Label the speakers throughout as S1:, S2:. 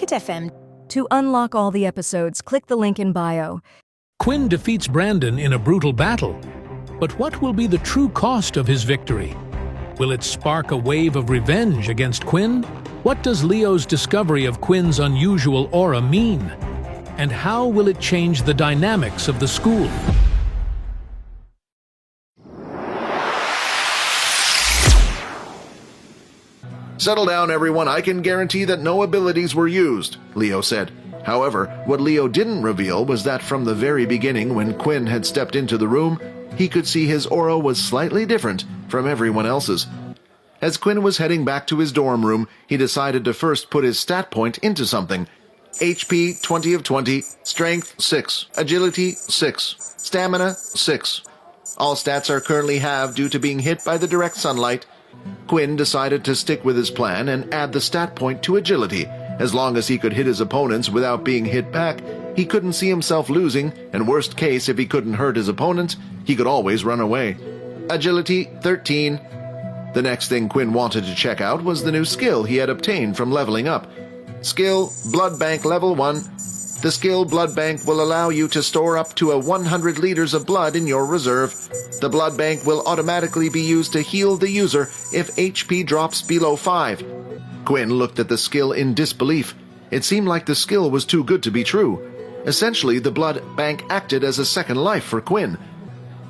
S1: Pocket FM.
S2: To unlock all the episodes, click the link in bio.
S3: Quinn defeats Brandon in a brutal battle. But what will be the true cost of his victory? Will it spark a wave of revenge against Quinn? What does Leo's discovery of Quinn's unusual aura mean? And how will it change the dynamics of the school?
S4: "Settle down, everyone. I can guarantee that no abilities were used," Leo said. However, what Leo didn't reveal was that from the very beginning, when Quinn had stepped into the room, he could see his aura was slightly different from everyone else's. As Quinn was heading back to his dorm room, he decided to first put his stat point into something. HP 20 of 20, Strength 6, Agility 6, Stamina 6. All stats are currently halved due to being hit by the direct sunlight. Quinn decided to stick with his plan and add the stat point to Agility. As long as he could hit his opponents without being hit back, he couldn't see himself losing, and worst case, if he couldn't hurt his opponent, he could always run away. Agility 13. The next thing Quinn wanted to check out was the new skill he had obtained from leveling up. Skill Blood Bank Level 1. The skill Blood Bank will allow you to store up to 100 liters of blood in your reserve. The blood bank will automatically be used to heal the user if HP drops below 5. Quinn looked at the skill in disbelief. It seemed like the skill was too good to be true. Essentially, the blood bank acted as a second life for Quinn.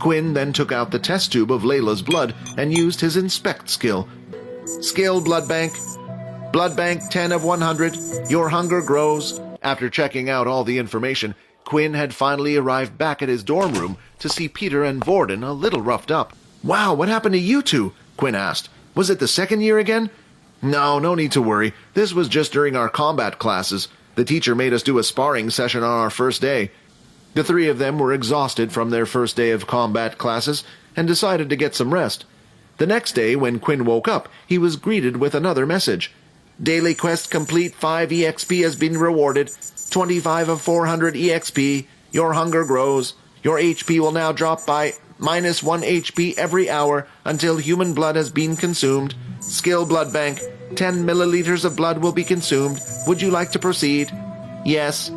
S4: Quinn then took out the test tube of Layla's blood and used his Inspect skill. Skill Blood Bank. Blood Bank 10 of 100. Your hunger grows. After checking out all the information, Quinn had finally arrived back at his dorm room to see Peter and Vorden a little roughed up. "Wow, what happened to you two?" Quinn asked. "Was it the second year again?" No need to worry. This was just during our combat classes. The teacher made us do a sparring session on our first day." The three of them were exhausted from their first day of combat classes and decided to get some rest. The next day, when Quinn woke up, he was greeted with another message. "Daily quest complete, 5 EXP has been rewarded. 25 of 400 EXP. Your hunger grows. Your HP will now drop by -1 HP every hour until human blood has been consumed. Skill Blood Bank. 10 milliliters of blood will be consumed. Would you like to proceed?" "Yes."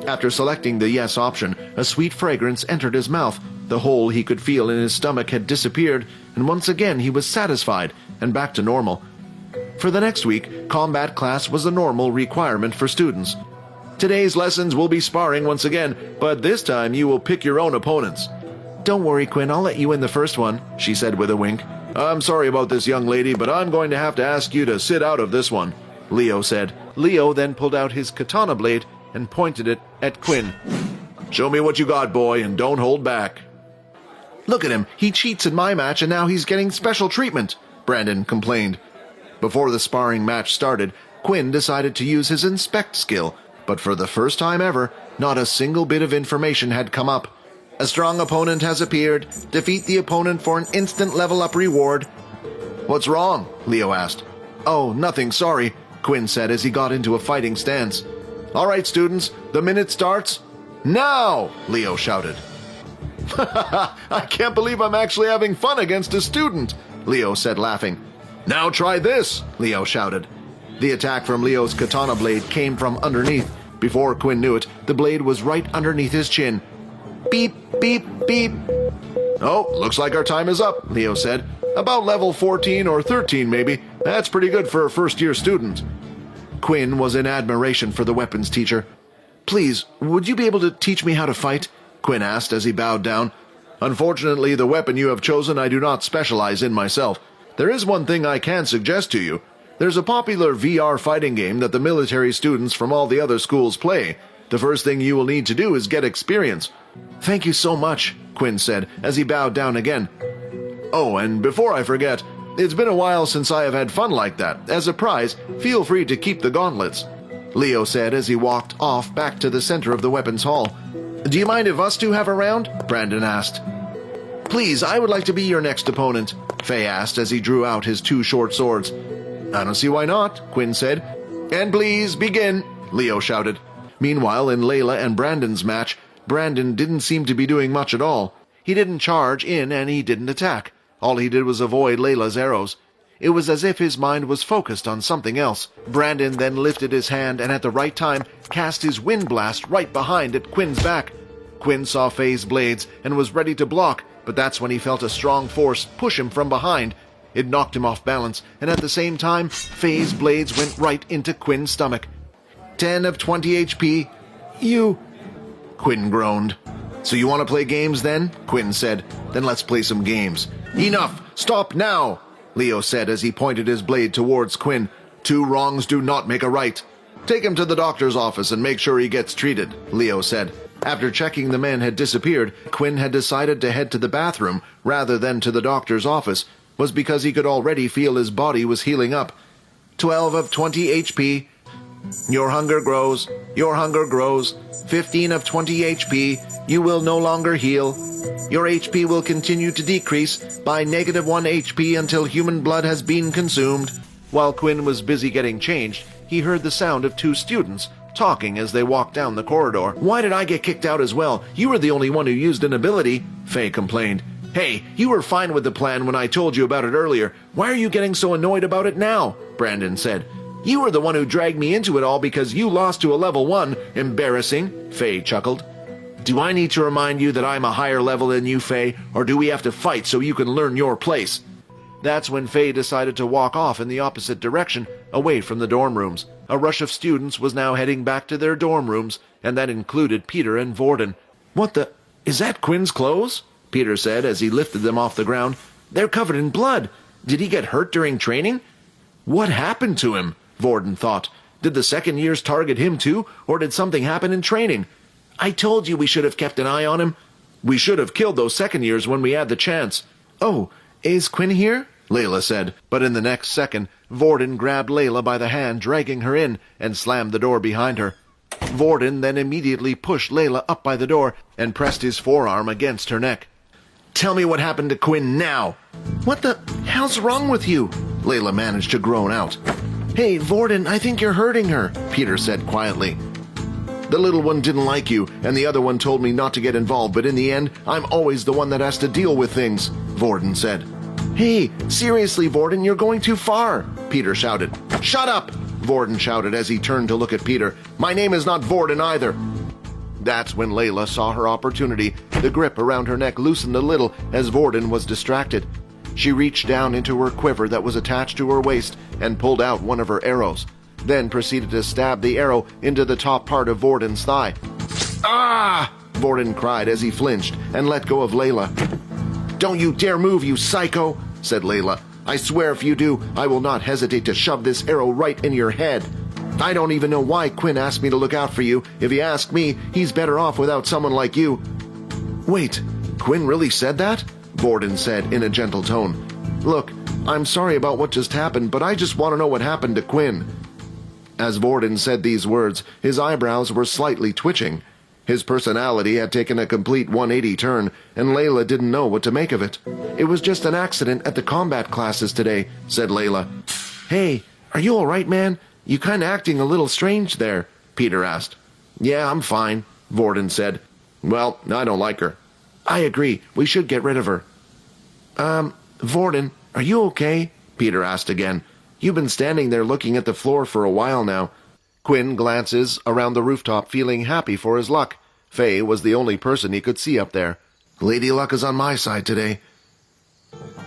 S4: After selecting the yes option, a sweet fragrance entered his mouth. The hole he could feel in his stomach had disappeared, and once again he was satisfied and back to normal. For the next week, combat class was a normal requirement for students. "Today's lessons will be sparring once again, but this time you will pick your own opponents." "Don't worry, Quinn, I'll let you in the first one," she said with a wink. "I'm sorry about this, young lady, but I'm going to have to ask you to sit out of this one," Leo said. Leo then pulled out his katana blade and pointed it at Quinn. "Show me what you got, boy, and don't hold back." "Look at him, he cheats in my match and now he's getting special treatment," Brandon complained. Before the sparring match started, Quinn decided to use his Inspect skill, but for the first time ever, not a single bit of information had come up. "A strong opponent has appeared. Defeat the opponent for an instant level-up reward." "What's wrong?" Leo asked. "Oh, nothing, sorry," Quinn said as he got into a fighting stance. "All right, students, the minute starts now!" Leo shouted. "I can't believe I'm actually having fun against a student," Leo said, laughing. "Now try this," Leo shouted. The attack from Leo's katana blade came from underneath. Before Quinn knew it, the blade was right underneath his chin. Beep, beep, beep. "Oh, looks like our time is up," Leo said. "About level 14 or 13 maybe. That's pretty good for a first-year student." Quinn was in admiration for the weapons teacher. "Please, would you be able to teach me how to fight?" Quinn asked as he bowed down. "Unfortunately, the weapon you have chosen I do not specialize in myself. There is one thing I can suggest to you. There's a popular VR fighting game that the military students from all the other schools play. The first thing you will need to do is get experience." "Thank you so much," Quinn said as he bowed down again. "Oh, and before I forget, it's been a while since I have had fun like that. As a prize, feel free to keep the gauntlets," Leo said as he walked off back to the center of the weapons hall. "Do you mind if us two have a round?" Brandon asked. "Please, I would like to be your next opponent," Faye asked as he drew out his 2 short swords. "I don't see why not," Quinn said. "And please, begin," Leo shouted. Meanwhile, in Layla and Brandon's match, Brandon didn't seem to be doing much at all. He didn't charge in and he didn't attack. All he did was avoid Layla's arrows. It was as if his mind was focused on something else. Brandon then lifted his hand and at the right time cast his wind blast right behind at Quinn's back. Quinn saw Faye's blades and was ready to block, but that's when he felt a strong force push him from behind. It knocked him off balance, and at the same time, Faye's blades went right into Quinn's stomach. 10 of 20 HP. You... Quinn groaned. So you want to play games then? Quinn said. Then let's play some games. Enough! Stop now! Leo said as he pointed his blade towards Quinn. 2 wrongs do not make a right. Take him to the doctor's office and make sure he gets treated, Leo said. After checking the men had disappeared, Quinn had decided to head to the bathroom rather than to the doctor's office. Was because he could already feel his body was healing up. 12 of 20 HP. Your hunger grows. Your hunger grows. 15 of 20 HP. You will no longer heal. Your HP will continue to decrease by -1 HP until human blood has been consumed. While Quinn was busy getting changed, he heard the sound of 2 students talking as they walked down the corridor. Why did I get kicked out as well? You were the only one who used an ability, Faye complained. Hey, you were fine with the plan when I told you about it earlier. Why are you getting so annoyed about it now? Brandon said. You were the one who dragged me into it all because you lost to a level 1. Embarrassing, Faye chuckled. Do I need to remind you that I'm a higher level than you, Faye, or do we have to fight so you can learn your place? That's when Faye decided to walk off in the opposite direction, away from the dorm rooms. A rush of students was now heading back to their dorm rooms, and that included Peter and Vorden. What the... Is that Quinn's clothes? Peter said as he lifted them off the ground. They're covered in blood. Did he get hurt during training? What happened to him? Vorden thought. Did the second years target him too, or did something happen in training? I told you we should have kept an eye on him. We should have killed those second years when we had the chance. Oh, is Quinn here? Layla said, but in the next second, Vorden grabbed Layla by the hand, dragging her in, and slammed the door behind her. Vorden then immediately pushed Layla up by the door and pressed his forearm against her neck. Tell me what happened to Quinn now. What the hell's wrong with you? Layla managed to groan out. Hey, Vorden, I think you're hurting her, Peter said quietly. The little one didn't like you, and the other one told me not to get involved, but in the end, I'm always the one that has to deal with things, Vorden said. Hey, seriously, Vorden, you're going too far, Peter shouted. Shut up, Vorden shouted as he turned to look at Peter. My name is not Vorden either. That's when Layla saw her opportunity. The grip around her neck loosened a little as Vorden was distracted. She reached down into her quiver that was attached to her waist and pulled out one of her arrows, then proceeded to stab the arrow into the top part of Vorden's thigh. Ah! Vorden cried as he flinched and let go of Layla. Don't you dare move, you psycho, said Layla. I swear if you do, I will not hesitate to shove this arrow right in your head. I don't even know why Quinn asked me to look out for you. If you ask me, he's better off without someone like you. Wait, Quinn really said that? Vorden said in a gentle tone. Look, I'm sorry about what just happened, but I just want to know what happened to Quinn. As Vorden said these words, his eyebrows were slightly twitching. His personality had taken a complete 180 turn, and Layla didn't know what to make of it. It was just an accident at the combat classes today, said Layla. Hey, are you all right, man? You kinda acting a little strange there, Peter asked. Yeah, I'm fine, Vorden said. Well, I don't like her. I agree, we should get rid of her. Vorden, are you okay? Peter asked again. You've been standing there looking at the floor for a while now. Quinn glances around the rooftop feeling happy for his luck. Faye was the only person he could see up there. Lady Luck is on my side today.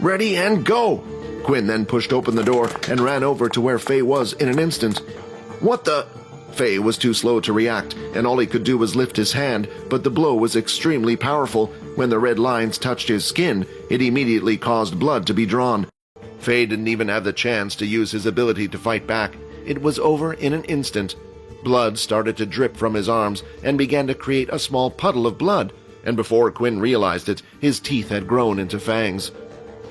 S4: Ready and go! Quinn then pushed open the door and ran over to where Faye was in an instant. What the... Faye was too slow to react, and all he could do was lift his hand, but the blow was extremely powerful. When the red lines touched his skin, it immediately caused blood to be drawn. Faye didn't even have the chance to use his ability to fight back. It was over in an instant. Blood started to drip from his arms and began to create a small puddle of blood, and before Quinn realized it, his teeth had grown into fangs.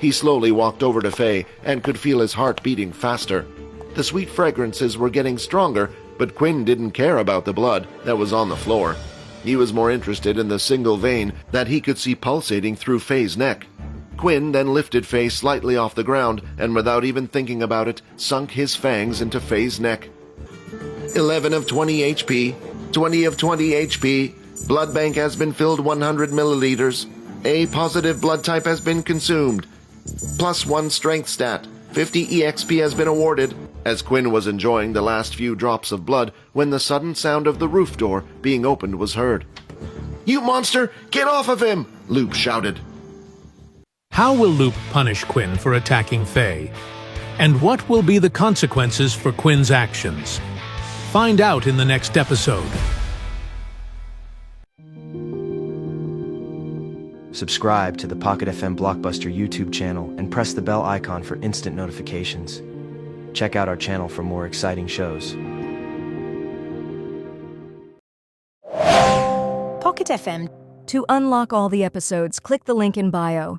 S4: He slowly walked over to Faye and could feel his heart beating faster. The sweet fragrances were getting stronger, but Quinn didn't care about the blood that was on the floor. He was more interested in the single vein that he could see pulsating through Faye's neck. Quinn then lifted Faye slightly off the ground and without even thinking about it, sunk his fangs into Faye's neck. 11 of 20 HP, 20 of 20 HP, blood bank has been filled 100 milliliters. A positive blood type has been consumed. +1 strength stat. 50 EXP has been awarded, as Quinn was enjoying the last few drops of blood when the sudden sound of the roof door being opened was heard. "You monster! Get off of him!" Loop shouted.
S3: How will Loop punish Quinn for attacking Faye? And what will be the consequences for Quinn's actions? Find out in the next episode.
S1: Subscribe to the Pocket FM Blockbuster YouTube channel and press the bell icon for instant notifications. Check out our channel for more exciting shows.
S5: Pocket FM.
S2: To unlock all the episodes, click the link in bio.